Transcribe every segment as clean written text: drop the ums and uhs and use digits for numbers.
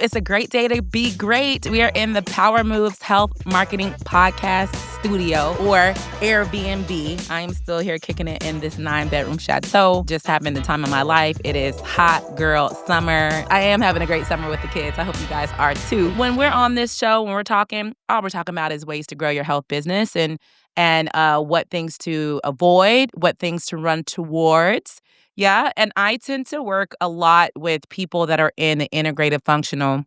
It's a great day to be great. We are in the Power Moves Health Marketing Podcast studio, or Airbnb. I'm still here kicking it in this 9-bedroom chateau. Just having the time of my life. It is hot girl summer. I am having a great summer with the kids. I hope you guys are too. When we're on this show, when we're talking, all we're talking about is ways to grow your health business and what things to avoid, what things to run towards. Yeah, and I tend to work a lot with people that are in the integrative functional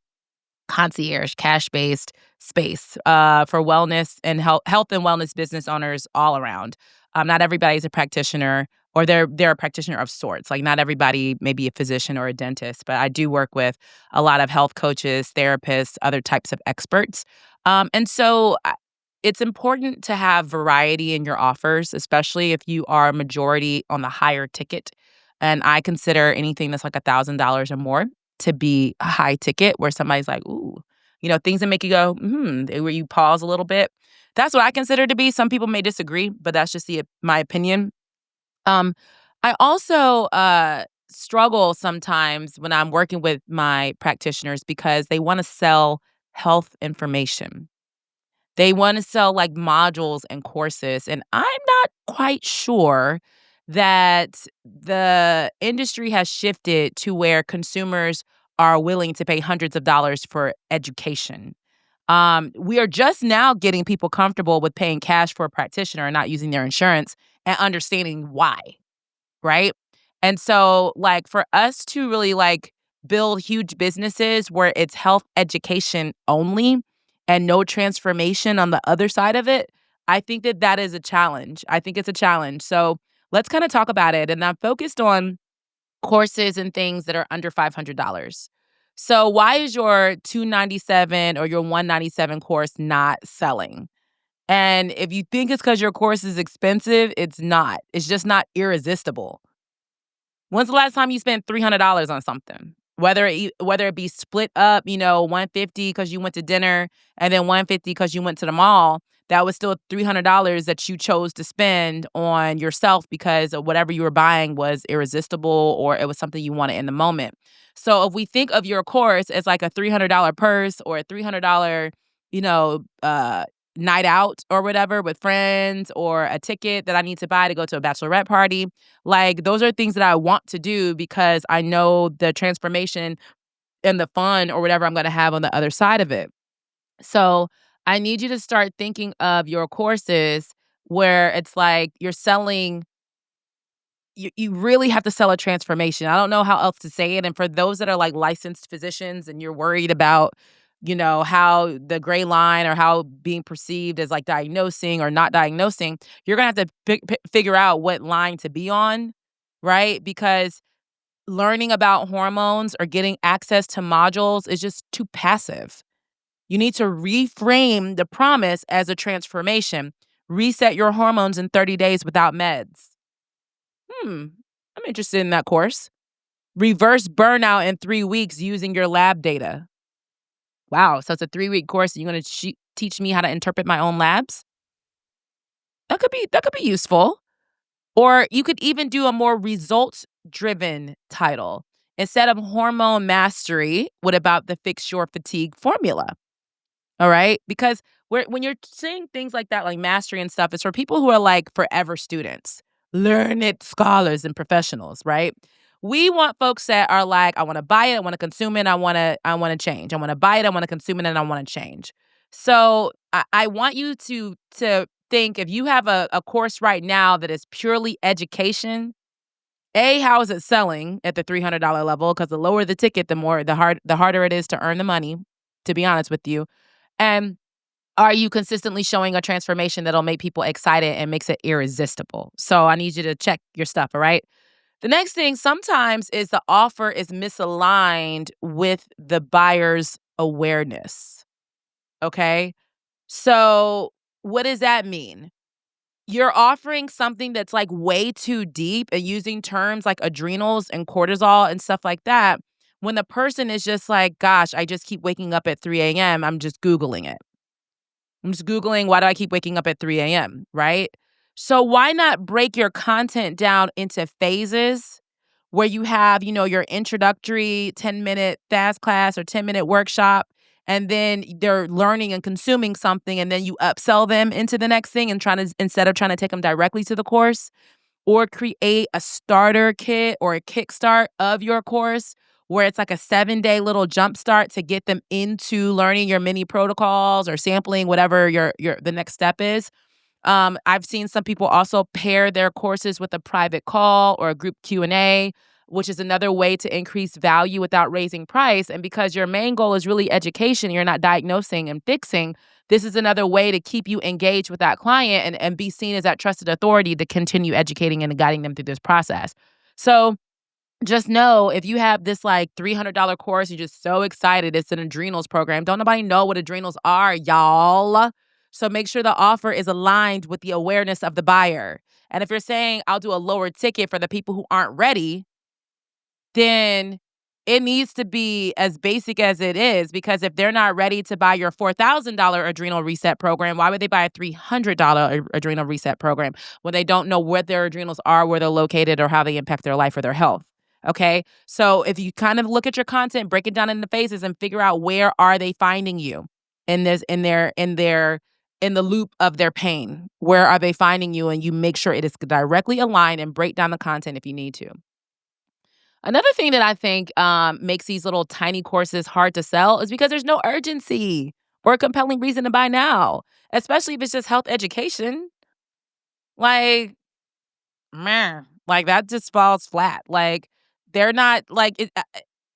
concierge, cash-based space for wellness and health and wellness business owners all around. Not everybody's a practitioner, or they're a practitioner of sorts. Like, not everybody may be a physician or a dentist, but I do work with a lot of health coaches, therapists, other types of experts. It's important to have variety in your offers, especially if you are a majority on the higher ticket. And I consider anything that's like $1,000 or more to be a high ticket, where somebody's like, ooh, things that make you go, where you pause a little bit. That's what I consider to be. Some people may disagree, but that's just my opinion. I also struggle sometimes when I'm working with my practitioners because they want to sell health information. They want to sell like modules and courses. And I'm not quite sure that the industry has shifted to where consumers are willing to pay hundreds of dollars for education. We are just now getting people comfortable with paying cash for a practitioner and not using their insurance, and understanding why, right? And so, like, for us to really like build huge businesses where it's health education only and no transformation on the other side of it, I think that is a challenge. I think it's a challenge. So let's kind of talk about it. And I'm focused on courses and things that are under $500. So why is your $297 or your $197 course not selling? And if you think it's because your course is expensive, it's not. It's just not irresistible. When's the last time you spent $300 on something? Whether it be split up, $150 because you went to dinner and then $150 because you went to the mall, that was still $300 that you chose to spend on yourself because of whatever you were buying was irresistible, or it was something you wanted in the moment. So if we think of your course as like a $300 purse or a $300, night out or whatever with friends, or a ticket that I need to buy to go to a bachelorette party, like, those are things that I want to do because I know the transformation and the fun or whatever I'm going to have on the other side of it. So I need you to start thinking of your courses where it's like you're selling. You really have to sell a transformation. I don't know how else to say it. And for those that are like licensed physicians and you're worried about, how the gray line or how being perceived as like diagnosing or not diagnosing, you're going to have to figure out what line to be on, right? Because learning about hormones or getting access to modules is just too passive. You need to reframe the promise as a transformation. Reset your hormones in 30 days without meds. I'm interested in that course. Reverse burnout in 3 weeks using your lab data. Wow, so it's a 3-week course and you're going to teach me how to interpret my own labs? That could be useful. Or you could even do a more results-driven title. Instead of hormone mastery, what about the fix your fatigue formula? All right? Because when you're saying things like that, like mastery and stuff, it's for people who are like forever students, learned scholars and professionals, right? We want folks that are like, I want to buy it, I want to consume it, I want to change. I want to buy it, I want to consume it, and I want to change. So I want you to think, if you have a course right now that is purely education, how is it selling at the $300 level? Because the lower the ticket, the harder it is to earn the money, to be honest with you. And are you consistently showing a transformation that'll make people excited and makes it irresistible? So I need you to check your stuff, all right? The next thing sometimes is the offer is misaligned with the buyer's awareness, okay? So what does that mean? You're offering something that's like way too deep and using terms like adrenals and cortisol and stuff like that, when the person is just like, gosh, I just keep waking up at 3 a.m. I'm just Googling it. I'm just Googling, why do I keep waking up at 3 a.m., right? So why not break your content down into phases where you have, your introductory 10-minute fast class or 10-minute workshop, and then they're learning and consuming something, and then you upsell them into the next thing and instead of trying to take them directly to the course, or create a starter kit or a kickstart of your course where it's like a 7-day little jump start to get them into learning your mini protocols or sampling whatever your the next step is. I've seen some people also pair their courses with a private call or a group Q&A, which is another way to increase value without raising price. And because your main goal is really education, you're not diagnosing and fixing, this is another way to keep you engaged with that client and be seen as that trusted authority to continue educating and guiding them through this process. So just know if you have this like $300 course, you're just so excited. It's an adrenals program. Don't nobody know what adrenals are, y'all. So make sure the offer is aligned with the awareness of the buyer. And if you're saying I'll do a lower ticket for the people who aren't ready, then it needs to be as basic as it is, because if they're not ready to buy your $4,000 adrenal reset program, why would they buy a $300 adrenal reset program when they don't know what their adrenals are, where they're located, or how they impact their life or their health? Okay? So if you kind of look at your content, break it down into phases and figure out where are they finding you in this in the loop of their pain. Where are they finding you, and you make sure it is directly aligned and break down the content if you need to. Another thing that I think makes these little tiny courses hard to sell is because there's no urgency or a compelling reason to buy now, especially if it's just health education. Like, man, like that just falls flat. Like, they're not like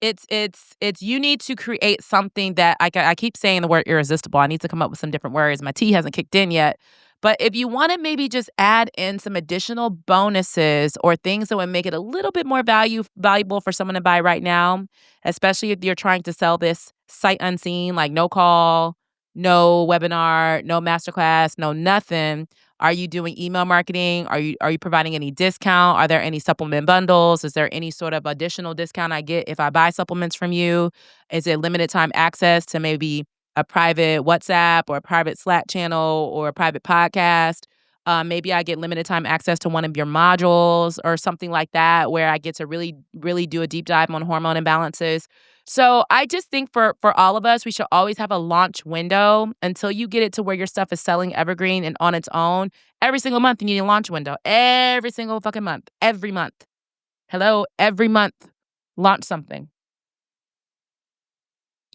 it's you need to create something that I keep saying the word irresistible. I need to come up with some different words. My tea hasn't kicked in yet. But if you want to maybe just add in some additional bonuses or things that would make it a little bit more valuable for someone to buy right now, especially if you're trying to sell this sight unseen, like no call, no webinar, no masterclass, no nothing. Are you doing email marketing? Are you providing any discount? Are there any supplement bundles? Is there any sort of additional discount I get if I buy supplements from you? Is it limited time access to maybe a private WhatsApp or a private Slack channel or a private podcast? Maybe I get limited time access to one of your modules or something like that, where I get to really, really do a deep dive on hormone imbalances. So I just think for all of us, we should always have a launch window until you get it to where your stuff is selling evergreen and on its own. Every single month, you need a launch window. Every single fucking month. Every month. Hello? Every month. Launch something.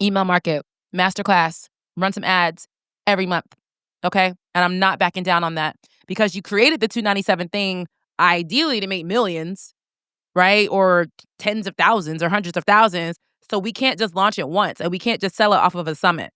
Email market, masterclass, run some ads every month. Okay? And I'm not backing down on that, because you created the $297 thing ideally to make millions, right? Or tens of thousands or hundreds of thousands. So we can't just launch it once, and we can't just sell it off of a summit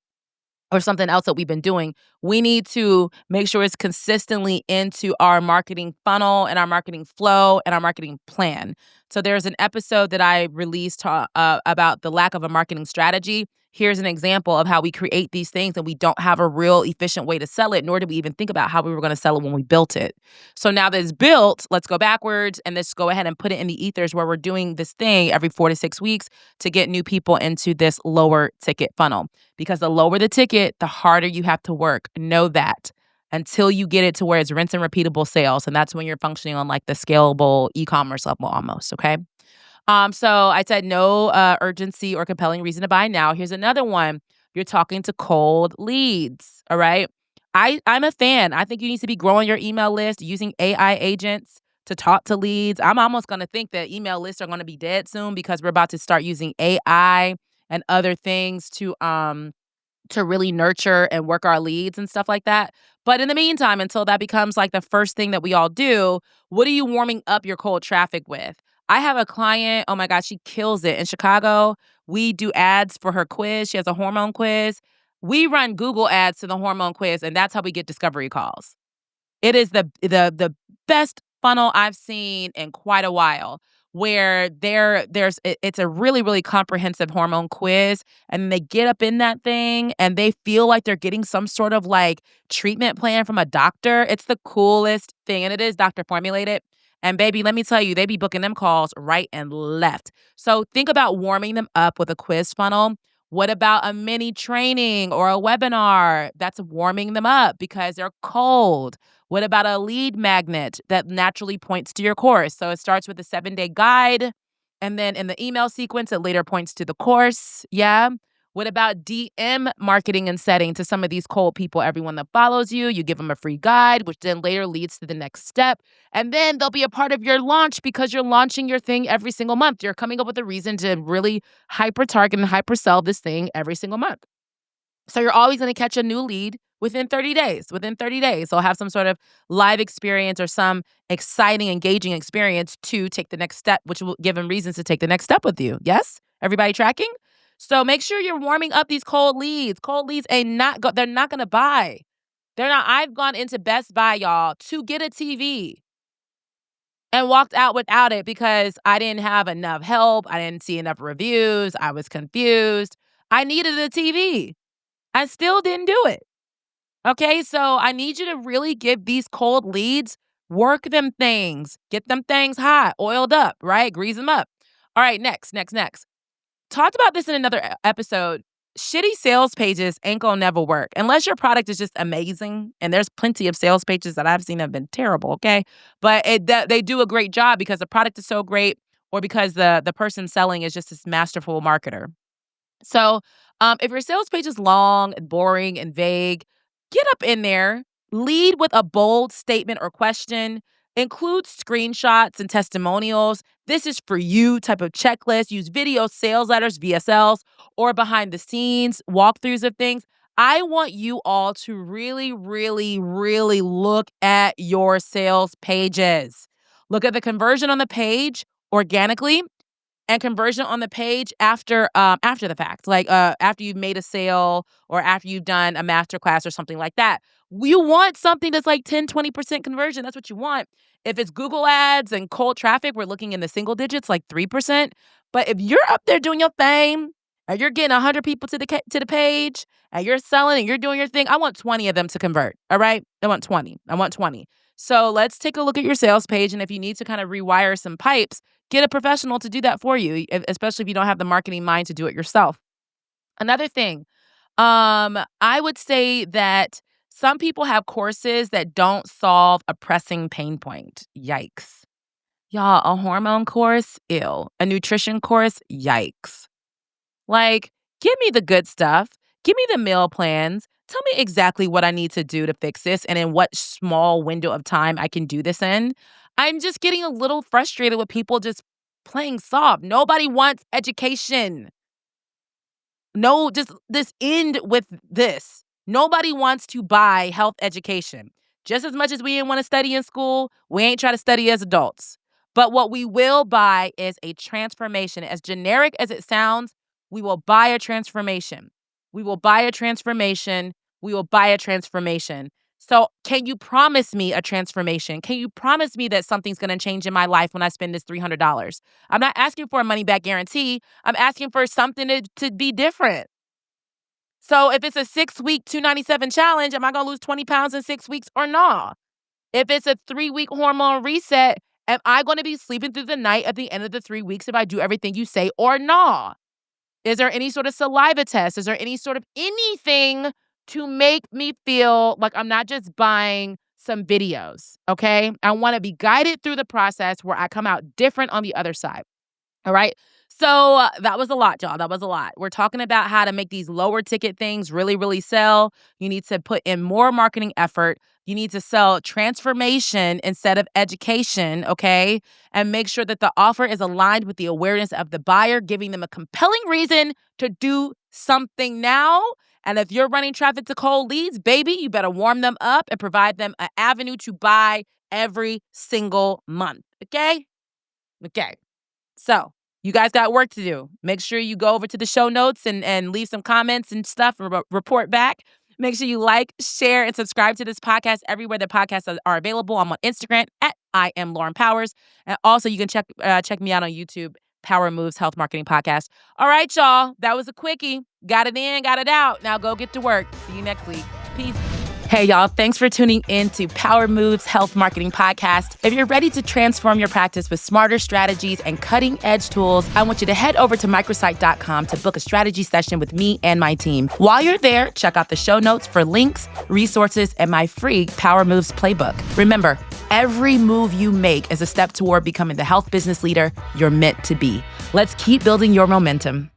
or something else that we've been doing. We need to make sure it's consistently into our marketing funnel and our marketing flow and our marketing plan. So there's an episode that I released about the lack of a marketing strategy. Here's an example of how we create these things and we don't have a real efficient way to sell it, nor did we even think about how we were going to sell it when we built it. So now that it's built, let's go backwards and let's go ahead and put it in the ethers where we're doing this thing every 4 to 6 weeks to get new people into this lower ticket funnel. Because the lower the ticket, the harder you have to work. Know that, until you get it to where it's rinse and repeatable sales. And that's when you're functioning on like the scalable e-commerce level almost, okay? So I said no urgency or compelling reason to buy now. Here's another one. You're talking to cold leads, all right? I'm a fan. I think you need to be growing your email list, using AI agents to talk to leads. I'm almost going to think that email lists are going to be dead soon, because we're about to start using AI and other things to really nurture and work our leads and stuff like that. But in the meantime, until that becomes like the first thing that we all do, what are you warming up your cold traffic with? I have a client, oh my God, she kills it in Chicago. We do ads for her quiz. She has a hormone quiz. We run Google ads to the hormone quiz, and that's how we get discovery calls. It is the best funnel I've seen in quite a while, where it's a really, really comprehensive hormone quiz, and they get up in that thing and they feel like they're getting some sort of like treatment plan from a doctor. It's the coolest thing, and it is doctor formulated. And baby, let me tell you, they be booking them calls right and left. So think about warming them up with a quiz funnel. What about a mini training or a webinar that's warming them up because they're cold? What about a lead magnet that naturally points to your course? So it starts with a 7-day guide. And then in the email sequence, it later points to the course. Yeah. What about DM marketing and setting to some of these cold people? Everyone that follows you, you give them a free guide, which then later leads to the next step. And then they'll be a part of your launch because you're launching your thing every single month. You're coming up with a reason to really hyper target and hyper sell this thing every single month. So you're always going to catch a new lead within 30 days. Within 30 days, they'll have some sort of live experience or some exciting, engaging experience to take the next step, which will give them reasons to take the next step with you. Yes? Everybody tracking? So make sure you're warming up these cold leads. Cold leads they're not going to buy. They're not. I've gone into Best Buy, y'all, to get a TV and walked out without it because I didn't have enough help. I didn't see enough reviews. I was confused. I needed a TV. I still didn't do it. Okay, so I need you to really give these cold leads, work them things, get them things hot, oiled up, right? Grease them up. All right, next. Talked about this in another episode. Shitty sales pages ain't gonna never work unless your product is just amazing. And there's plenty of sales pages that I've seen have been terrible, okay? But they do a great job because the product is so great or because the person selling is just this masterful marketer. So if your sales page is long and boring and vague, get up in there, lead with a bold statement or question, include screenshots and testimonials. This is for you type of checklist. Use video sales letters, VSLs, or behind the scenes walkthroughs of things. I want you all to really, really, really look at your sales pages. Look at the conversion on the page organically and conversion on the page after the fact, like after you've made a sale or after you've done a masterclass or something like that. You want something that's like 10, 20% conversion. That's what you want. If it's Google ads and cold traffic, we're looking in the single digits, like 3%. But if you're up there doing your thing and you're getting 100 people to the page and you're selling and you're doing your thing, I want 20 of them to convert. All right? I want 20. So let's take a look at your sales page. And if you need to kind of rewire some pipes, get a professional to do that for you, especially if you don't have the marketing mind to do it yourself. Another thing, I would say that some people have courses that don't solve a pressing pain point. Yikes. Y'all, a hormone course? Ew. A nutrition course? Yikes. Like, give me the good stuff. Give me the meal plans. Tell me exactly what I need to do to fix this and in what small window of time I can do this in. I'm just getting a little frustrated with people just playing soft. Nobody wants education. No, just this end with this. Nobody wants to buy health education. Just as much as we didn't want to study in school, we ain't trying to study as adults. But what we will buy is a transformation. As generic as it sounds, we will buy a transformation. We will buy a transformation. We will buy a transformation. So can you promise me a transformation? Can you promise me that something's going to change in my life when I spend this $300? I'm not asking for a money back guarantee. I'm asking for something to be different. So if it's a 6-week, $297 challenge, am I going to lose 20 pounds in 6 weeks or not? If it's a 3-week hormone reset, am I going to be sleeping through the night at the end of the 3 weeks if I do everything you say or not? Is there any sort of saliva test? Is there any sort of anything to make me feel like I'm not just buying some videos, okay? I want to be guided through the process where I come out different on the other side, all right? So that was a lot, y'all. That was a lot. We're talking about how to make these lower ticket things really, really sell. You need to put in more marketing effort. You need to sell transformation instead of education, okay? And make sure that the offer is aligned with the awareness of the buyer, giving them a compelling reason to do something now. And if you're running traffic to cold leads, baby, you better warm them up and provide them an avenue to buy every single month, okay? Okay. So you guys got work to do. Make sure you go over to the show notes and leave some comments and stuff and report back. Make sure you like, share, and subscribe to this podcast everywhere the podcasts are available. I'm on Instagram at I am Lauren Powers. And also you can check me out on YouTube, Power Moves Health Marketing Podcast. All right, y'all. That was a quickie. Got it in, got it out. Now go get to work. See you next week. Peace. Hey, y'all. Thanks for tuning in to Power Moves Health Marketing Podcast. If you're ready to transform your practice with smarter strategies and cutting-edge tools, I want you to head over to microsite.com to book a strategy session with me and my team. While you're there, check out the show notes for links, resources, and my free Power Moves playbook. Remember, Every move you make is a step toward becoming the health business leader you're meant to be. Let's keep building your momentum.